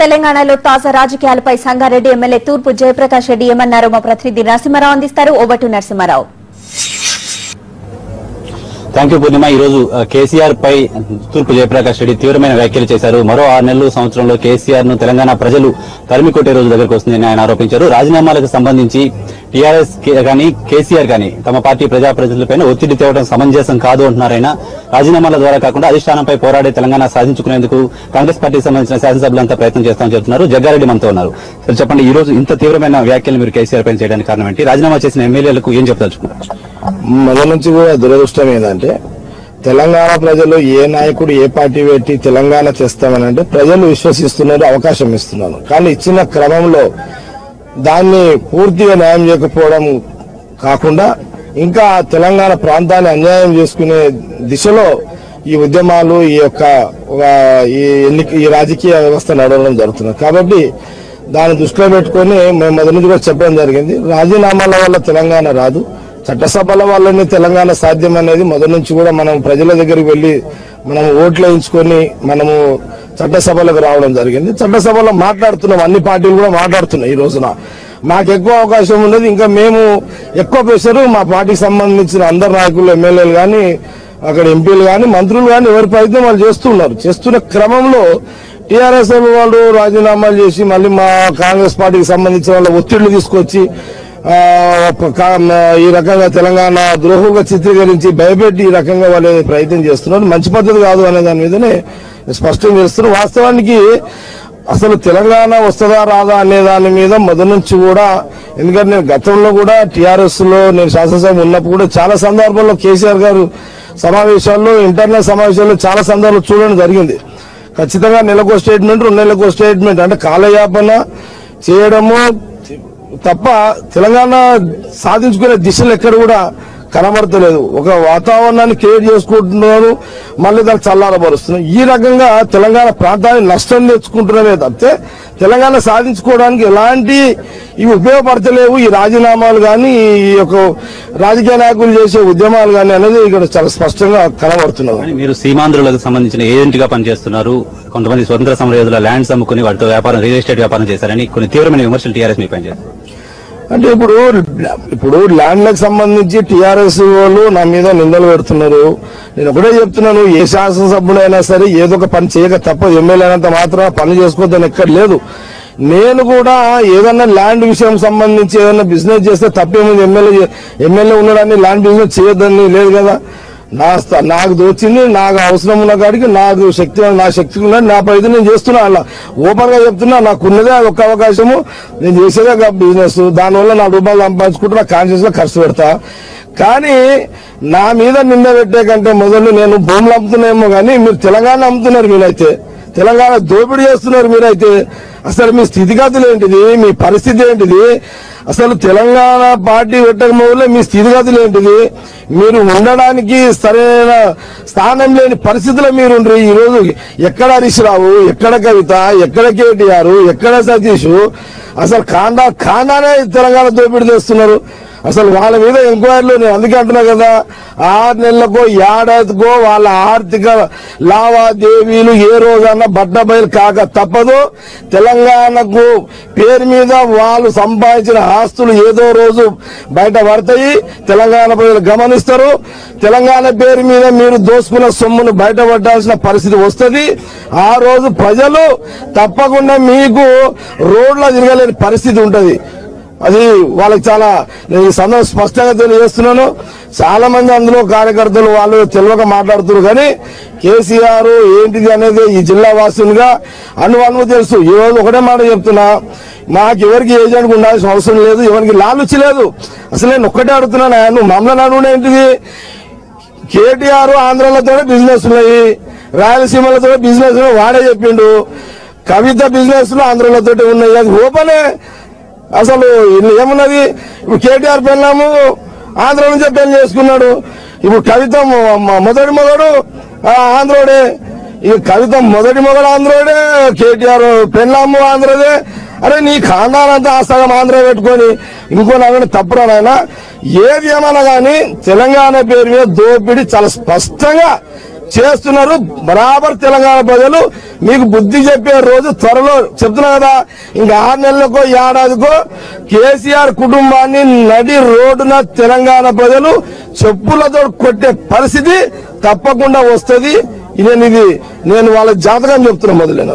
తెలంగాణలో తాజా రాజకీయాలపై సంగారెడ్డి ఎమ్మెల్యే తూర్పు జయప్రకాష్ రెడ్డి ఏమన్నారో మా ప్రతినిధి నరసింహారావు అందిస్తారు. Over to Narasimha Rao. Thank you Purnima. ఈ రోజు కేసీఆర్ పై తూర్పు జయప్రకాష్ రెడ్డి తీవ్రమైన వ్యాఖ్యలు చేశారు. మరో 6 నెలలు సంవత్సరంలో కేసీఆర్ ను తెలంగాణ ప్రజలు తరిమి కొట్టే రోజు దగ్గరకు వస్తుందని ఆయన ఆరోపించారు. రాజీనామాలకు సంబంధించి టీఆర్ఎస్ కానీ కేసీఆర్ కానీ తమ పార్టీ ప్రజాప్రతినిధులపై ఒత్తిడి తేవడం సమంజసం కాదు అంటున్నారైనా. రాజీనామాల ద్వారా కాకుండా అధిష్టానంపై పోరాడే తెలంగాణ సాధించుకునేందుకు కాంగ్రెస్ పార్టీకి సంబంధించిన శాసనసభ్యులంతా ప్రయత్నం చేస్తామని చెబుతున్నారు. జగ్గారెడ్డి మనతో ఉన్నారు. సరే చెప్పండి, ఈ రోజు ఇంత తీవ్రమైన వ్యాఖ్యలు మీరు కేసీఆర్ పైన చేయడానికి కారణం ఏంటి? రాజీనామా చేసిన ఎమ్మెల్యేలకు ఏం చెప్పదలుచుకున్నారు? మొదటి నుంచి కూడా దురదృష్టం ఏంటంటే తెలంగాణ ప్రజలు ఏ నాయకుడు ఏ పార్టీ పెట్టి తెలంగాణ తెస్తామనంటే ప్రజలు విశ్వసిస్తున్నారు, అవకాశం ఇస్తున్నారు. కానీ ఇచ్చిన క్రమంలో దాన్ని పూర్తిగా న్యాయం చేయకపోవడం కాకుండా ఇంకా తెలంగాణ ప్రాంతాన్ని అన్యాయం చేసుకునే దిశలో ఈ ఉద్యమాలు ఈ రాజకీయ వ్యవస్థ నడవడం జరుగుతుంది. కాబట్టి దాన్ని దృష్టిలో పెట్టుకుని మేము మొదటి నుంచి కూడా చెప్పడం జరిగింది. రాజీనామాల వల్ల తెలంగాణ రాదు, చట్టసభల వల్లనే తెలంగాణ సాధ్యం అనేది మొదటి నుంచి కూడా మనం ప్రజల దగ్గరికి వెళ్లి మనం ఓట్లు వేయించుకొని మనము చట్టసభలకు రావడం జరిగింది. చట్టసభలో మాట్లాడుతున్నాం, అన్ని పార్టీలు కూడా మాట్లాడుతున్నాయి. ఈ రోజున మాకు ఎక్కువ అవకాశం ఉన్నది, ఇంకా మేము ఎక్కువ ప్రెషర్ మా పార్టీకి సంబంధించిన అందరు నాయకులు, ఎమ్మెల్యేలు కానీ అక్కడ ఎంపీలు కానీ మంత్రులు కానీ ఎవరి ప్రయత్నం వాళ్ళు చేస్తున్నారు. చేస్తున్న క్రమంలో టీఆర్ఎస్ వాళ్ళు రాజీనామాలు చేసి మళ్ళీ మా కాంగ్రెస్ పార్టీకి సంబంధించిన వాళ్ళ ఒత్తిళ్లు తీసుకొచ్చి ఈ రకంగా తెలంగాణ ద్రోహంగా చిత్రీకరించి భయపెట్టి ఈ రకంగా వాళ్ళు ప్రయత్నం చేస్తున్నారు. మంచి పద్ధతి కాదు అనే దాని మీదనే స్పష్టం చేస్తున్నారు. వాస్తవానికి అసలు తెలంగాణ వస్తుందా రాదా అనే దాని మీద మొదటి నుంచి కూడా, ఎందుకంటే నేను గతంలో కూడా టీఆర్ఎస్ లో నేను శాసనసభ ఉన్నప్పుడు కూడా చాలా సందర్భాల్లో కేసీఆర్ గారు సమావేశాల్లో, ఇంటర్నల్ సమావేశాల్లో చాలా సందర్భాలు చూడడం జరిగింది. ఖచ్చితంగా నెలకో స్టేట్మెంట్, 2 నెలలకో స్టేట్మెంట్ అంటే కాలయాపన చేయడము తప్ప తెలంగాణ సాధించుకునే దిశలు ఎక్కడ కూడా కనబడతలేదు. ఒక వాతావరణాన్ని క్రియేట్ చేసుకుంటున్నారు, మళ్ళీ దాన్ని చల్లారబరుస్తున్నారు. ఈ రకంగా తెలంగాణ ప్రాంతాన్ని నష్టం తెచ్చుకుంటున్నవే తప్పితే తెలంగాణ సాధించుకోవడానికి ఎలాంటి ఇవి ఉపయోగపడతలేవు. ఈ రాజీనామాలు కానీ ఈ యొక్క రాజకీయ నాయకులు చేసే ఉద్యమాలు కానీ అనేది ఇక్కడ చాలా స్పష్టంగా కనబడుతున్నారు. మీరు సీమాంధ్రులకు సంబంధించిన ఏజెంట్ గా పనిచేస్తున్నారు. కొంతమంది స్వతంత్ర సమరయోధుల ల్యాండ్స్ అమ్ముకుని వాటితో వ్యాపారం, రియల్ ఎస్టేట్ వ్యాపారం చేశారని కొన్ని తీవ్రమైన విమర్శలు టీఆర్ఎస్ మీ పైన చేస్తారు. అంటే ఇప్పుడు ల్యాండ్లకు సంబంధించి టీఆర్ఎస్ వాళ్ళు నా మీద నిందలు పెడుతున్నారు. నేను ఒకటే చెప్తున్నాను, ఏ శాసనసభ్యుడైనా సరే ఏదో ఒక పని చేయక తప్ప ఎమ్మెల్యే అయినంత మాత్రం పని చేసుకోవద్దని ఎక్కడ లేదు. నేను కూడా ఏదన్నా ల్యాండ్ విషయం సంబంధించి ఏదన్నా బిజినెస్ చేస్తే తప్పేముంది? ఎమ్మెల్యే ఉండడాన్ని ల్యాండ్ బిజినెస్ చేయొద్దని లేదు కదా. నాకు దోచింది, నాకు అవసరం ఉన్న కాడికి నా శక్తి ఉన్నది, నా పరిధి నేను చేస్తున్నా. అలా ఓపెన్ గా చెప్తున్నా, నాకున్నదే అది ఒక్క అవకాశము, నేను చేసేదే బిజినెస్. దానివల్ల నా రూపాయలు సంపాదించుకుంటూ నా కాన్షియస్ గా ఖర్చు పెడతా. కానీ నా మీద నింద పెట్టే కంటే మొదలు నేను భూములు అమ్ముతున్నాయేమో కానీ మీరు తెలంగాణ అమ్ముతున్నారు. మీరైతే తెలంగాణ దోపిడీ చేస్తున్నారు. మీరైతే అసలు మీ స్థితిగతులు ఏంటిది? మీ పరిస్థితి ఏంటిది? అసలు తెలంగాణ పార్టీ పెట్టకపోతే మీ స్థితిగతులు ఏంటిది? మీరు ఉండడానికి సరైన స్థానం లేని పరిస్థితుల్లో మీరుండ్రు. ఈ రోజు ఎక్కడ హరీష్ రావు, ఎక్కడ కవిత, ఎక్కడ కేటీఆర్, ఎక్కడ సతీష్, అసలు కాండానే తెలంగాణ దోపిడీ చేస్తున్నారు. అసలు వాళ్ళ మీద ఎంక్వైరీలు నేను అందుకే అంటున్నా కదా, 6 నెలలకో ఏడాదికో వాళ్ళ ఆర్థిక లావాదేవీలు ఏ రోజన్నా బట్టబయలు కాక తప్పదు. తెలంగాణకు పేరు మీద వాళ్ళు సంపాదించిన ఆస్తులు ఏదో రోజు బయట పడతాయి. తెలంగాణ ప్రజలు గమనిస్తారు. తెలంగాణ పేరు మీద మీరు దోసుకున్న సొమ్మును బయటపడాల్సిన పరిస్థితి వస్తుంది. ఆ రోజు ప్రజలు తప్పకుండా మీకు రోడ్లో తిరగలేని పరిస్థితి ఉంటది. అది వాళ్ళకి చాలా, నేను ఈ సందర్భం స్పష్టంగా తెలియజేస్తున్నాను. చాలా మంది అందులో కార్యకర్తలు వాళ్ళు తెలియక మాట్లాడుతున్నారు. కానీ కేసీఆర్ ఏంటిది అనేది ఈ జిల్లా వాసులుగా అనువు తెలుసు. ఈ రోజు ఒకటే మాట చెప్తున్నా, మాకు ఎవరికి ఏజెంట్ ఉండాల్సిన అవసరం లేదు, ఎవరికి లాలుచి లేదు. అసలు నేను ఒక్కటే అడుగుతున్నాను, నువ్వు మమ్మల్ని అడుగునే ఏంటిది? కేటీఆర్ ఆంధ్రలతోనే బిజినెస్ ఉన్నాయి, రాయలసీమలతో బిజినెస్ వాడే చెప్పిండు. కవిత బిజినెస్ లో ఆంధ్రలతో ఉన్నాయి, అది ఓపెనే. అసలు ఏమున్నది? ఇప్పుడు కేటీఆర్ పెళ్ళాము ఆంధ్ర నుంచే పెళ్లి చేసుకున్నాడు. ఇప్పుడు కవిత మొదటి మొగడు ఆంధ్రోడే. ఈ కవిత మొదటి మొగడు ఆంధ్రోడే, కేటీఆర్ పెళ్ళాము ఆంధ్రదే. అరే నీ ఖాందానంతా ఆస్థానం ఆంధ్ర పెట్టుకొని ఇంకో నవ్వని తప్పురానైనా ఏది ఏమన్నా కానీ తెలంగాణ పేరు మీద దోపిడీ చాలా స్పష్టంగా చేస్తున్నారు. బరాబర్ తెలంగాణ ప్రజలు మీకు బుద్ధి చెప్పే రోజు త్వరలో చెప్తున్నా కదా. ఇంకా 6 నెలలకో ఏడాదికో కేసీఆర్ కుటుంబాన్ని నడి రోడ్డున తెలంగాణ ప్రజలు చెప్పులతో కొట్టే పరిస్థితి తప్పకుండా వస్తుంది. నేను వాళ్ళ జాతకం చెప్తున్నా మొదలైన.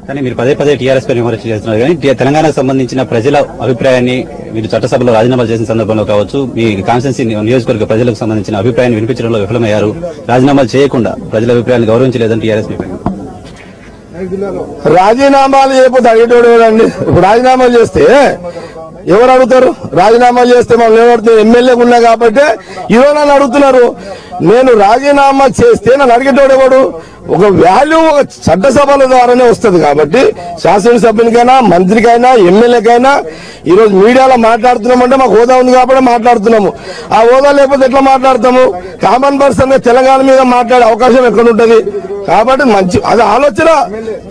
కానీ మీరు పదే పదే టీఆర్ఎస్ పై విమర్శ చేస్తున్నారు కానీ తెలంగాణకు సంబంధించిన ప్రజల అభిప్రాయాన్ని మీరు చట్టసభలో రాజీనామాలు చేసిన సందర్భంలో కావచ్చు, మీ కాన్స్టిట్యున్సీ నియోజకవర్గ ప్రజలకు సంబంధించిన అభిప్రాయాన్ని వినిపించడంలో విఫలమయ్యారు. రాజీనామాలు చేయకుండా ప్రజల అభిప్రాయాన్ని గౌరవించలేదని టీఆర్ఎస్ రాజీనామాలు చేయకపోతే అడిగేటోడు ఎవరండి? ఇప్పుడు రాజీనామాలు చేస్తే ఎవరు అడుగుతారు? రాజీనామాలు చేస్తే మనం ఎవరు ఎమ్మెల్యేగా ఉన్నా కాబట్టి ఈరోజు నన్ను అడుగుతున్నారు. నేను రాజీనామా చేస్తే నన్ను అడిగేటోడు ఎవడు? ఒక వాల్యూ ఒక చట్టసభల ద్వారానే వస్తుంది కాబట్టి శాసనసభ్యునికైనా మంత్రికైనా ఎమ్మెల్యేకైనా ఈరోజు మీడియాలో మాట్లాడుతున్నామంటే మాకు హోదా ఉంది కాబట్టి మాట్లాడుతున్నాము. ఆ హోదా లేకపోతే ఎట్లా మాట్లాడతాము? కామన్ పర్సన్ తెలంగాణ మీద మాట్లాడే అవకాశం ఎక్కడ ఉంటుంది? కాబట్టి మంచి అది ఆలోచన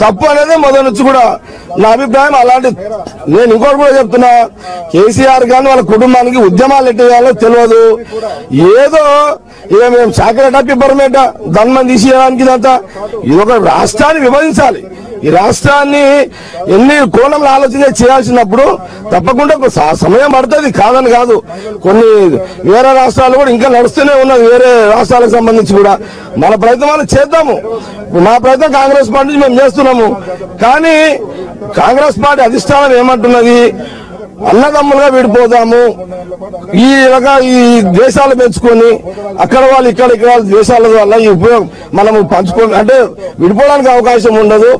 తప్పు అనేది మొదటి నుంచి కూడా నా అభిప్రాయం. అలాంటి నేను ఇంకోటి కూడా చెప్తున్నా, కేసీఆర్ గాని వాళ్ళ కుటుంబానికి ఉద్యమాలు ఎట్టేయాలో తెలియదు. ఏదో ఇక మేము చాకరేట పిప్పరమేట ధన్మం తీసేయడానికి ఇదంతా ఇది ఒక రాష్ట్రాన్ని విభజించాలి. ఈ రాష్ట్రాన్ని ఎన్ని కోణంలో ఆలోచన చేయాల్సినప్పుడు తప్పకుండా సమయం పడుతుంది, కాదని కాదు. కొన్ని వేరే రాష్ట్రాలు కూడా ఇంకా నడుస్తూనే ఉన్నది, వేరే రాష్ట్రాలకు సంబంధించి కూడా మన ప్రయత్నం చేద్దాము. మా ప్రయత్నం కాంగ్రెస్ పార్టీ మేము చేస్తున్నాము. కానీ కాంగ్రెస్ పార్టీ అధిష్టానం ఏమంటున్నది? అన్నదమ్ములుగా విడిపోదాము, ఈ దేశాలు పెంచుకొని అక్కడ వాళ్ళు ఇక్కడ దేశాల వల్ల ఈ ఉపయోగం మనము పంచుకొని అంటే విడిపోవడానికి అవకాశం ఉండదు,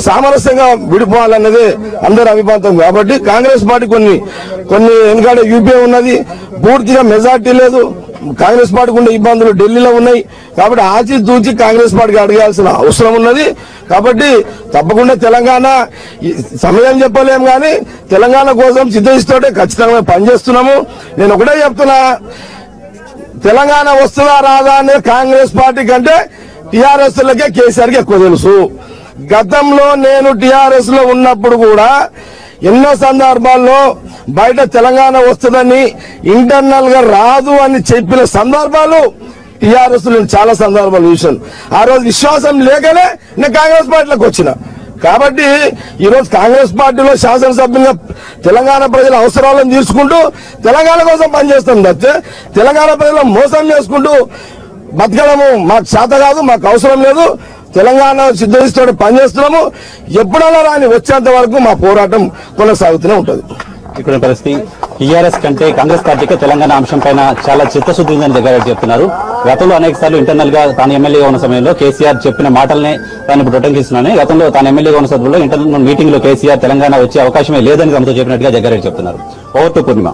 సామరస్యంగా విడిపోవాలన్నది అందరి అభిప్రాయం. కాబట్టి కాంగ్రెస్ పార్టీ కొన్ని ఎందుకంటే యూపీఏ ఉన్నది, పూర్తిగా మెజార్టీ లేదు. కాంగ్రెస్ పార్టీకి ఉండే ఇబ్బందులు ఢిల్లీలో ఉన్నాయి కాబట్టి ఆచితూచి కాంగ్రెస్ పార్టీకి అడగాల్సిన అవసరం ఉన్నది. కాబట్టి తప్పకుండా తెలంగాణ సమయం చెప్పలేము కానీ తెలంగాణ కోసం సిద్ధయిస్తోటే ఖచ్చితంగా పనిచేస్తున్నాము. నేను ఒకటే చెప్తున్నా, తెలంగాణ వస్తుందా రాదా అనేది కాంగ్రెస్ పార్టీ కంటే టీఆర్ఎస్ లకే కేసీఆర్కి ఎక్కువ తెలుసు. గతంలో నేను టీఆర్ఎస్ లో ఉన్నప్పుడు కూడా ఎన్నో సందర్భాల్లో బయట తెలంగాణ వస్తుందని ఇంటర్నల్ గా రాదు అని చెప్పిన సందర్భాలు టీఆర్ఎస్ నేను చాలా సందర్భాలు చూశాను. ఆ రోజు విశ్వాసం లేకనే నేను కాంగ్రెస్ పార్టీలోకి వచ్చిన. కాబట్టి ఈరోజు కాంగ్రెస్ పార్టీలో శాసనసభ్యులుగా తెలంగాణ ప్రజల అవసరాలను తీర్చుకుంటూ తెలంగాణ కోసం పనిచేస్తాం తప్పితే తెలంగాణ ప్రజలను మోసం చేసుకుంటూ బతకడము మాకు చేత కాదు, మాకు అవసరం లేదు. తెలంగాణ సిద్ధయిస్తూ పనిచేస్తున్నాము. ఎప్పుడైనా రాని వచ్చేంత వరకు మా పోరాటం కొనసాగుతూనే ఉంటుంది. ఇక్కడ పరిస్థితి టీఆర్ఎస్ కంటే కాంగ్రెస్ పార్టీకి తెలంగాణ అంశం పైన చాలా చిత్తశుద్ధి ఉందని జగ్గారెడ్డి చెప్తున్నారు. గతంలో అనేక సార్లు ఇంటర్నల్ గా తాను ఎమ్మెల్యేగా ఉన్న సమయంలో కేసీఆర్ చెప్పిన మాటలనే తాను ఇప్పుడు ఉటంకిస్తున్నానని, గతంలో తాను ఎమ్మెల్యేగా ఉన్న సమయంలో ఇంటర్నల్ మీటింగ్ లో కేసీఆర్ తెలంగాణ వచ్చే అవకాశమే లేదని తమతో చెప్పినట్టుగా జగ్గారెడ్డి చెప్తున్నారు. Over to Purnima.